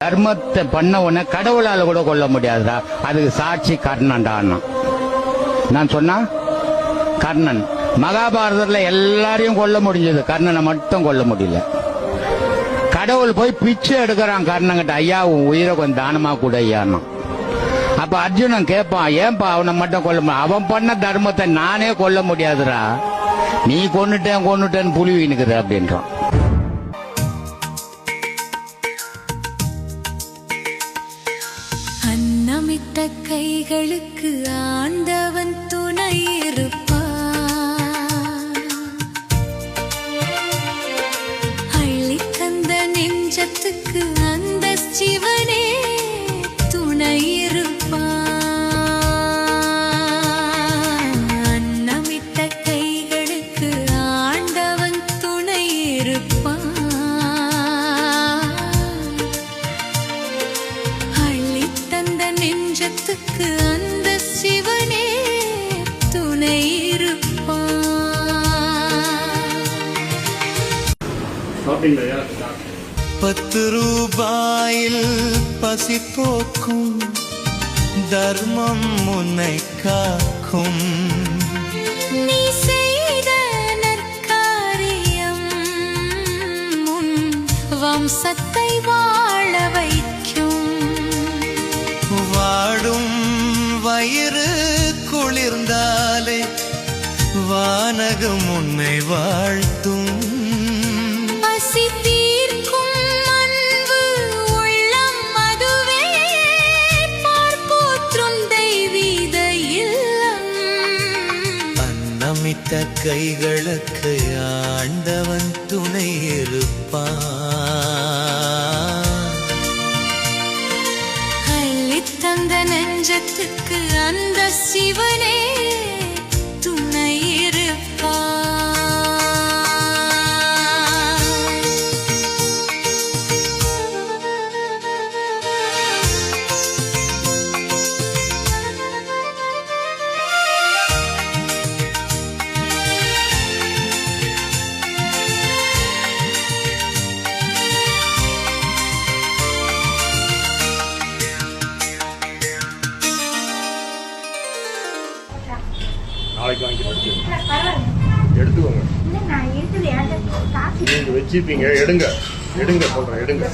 தர்மத்தை பண்ண உடனே கடவுளால கூட கொல்ல முடியாதுடா. அதுக்கு சாட்சி கர்ணன்டான். நான் சொன்னா கர்ணன். மகாபாரதத்துல எல்லாரையும் கொல்ல முடிஞ்சது, கர்ணனை மட்டும் கொல்ல முடியல. கடவுள் போய் பிச்சை எடுக்கிறான் கர்ணங்கிட்ட, ஐயா உன் உயிரை கொஞ்சம் தானமா கூட ஐயான்னு. அப்ப அர்ஜுனன் கேட்பான், ஏன்பா அவனை மட்டும் கொல்ல முடியும்? அவன் பண்ண தர்மத்தை நானே கொல்ல முடியாதுடா, நீ கொன்னுட்டேன்னு புலி வீணுக்குது அப்படின்றான். அன்னமிட்ட கைகளுக்கு ஆண்டவன் துணை இருப்பான், அள்ளி தந்த நெஞ்சத்துக்கு அந்த சிவனே துணை இருப்பான். அன்னமிட்ட கைகளுக்கு ஆண்டவன் துணை இருப்பான், நெஞ்சத்துக்கு அந்த சிவனே துணை இருப்பான். 10 ரூபாயில் பசி போக்கும் தர்மம் உன்னை காக்கும். நீ செய்த நற்காரியம் உன் வம்சத்தை வாழ வைக்கும். வாடும் வயிறு குளிர்ந்தாலே வானகம் உன்னை வாழ்த்தும். பசி தீர்க்கும் அன்பு உள்ளம் அதுவே பார்ப்போற்றும் தெய்வீக இல்லம். அன்னமிட்ட கைகளுக்கு ஆண்டவன் துணை இருப்பான், தந்த நெஞ்சத்துக்கு அந்த சிவனே துணை இருப்பான். நாளைக்கு வாங்கி எடுத்துக்கோங்க. நீங்க வச்சிருப்பீங்க, எடுங்க சொல்றேன், எடுங்க.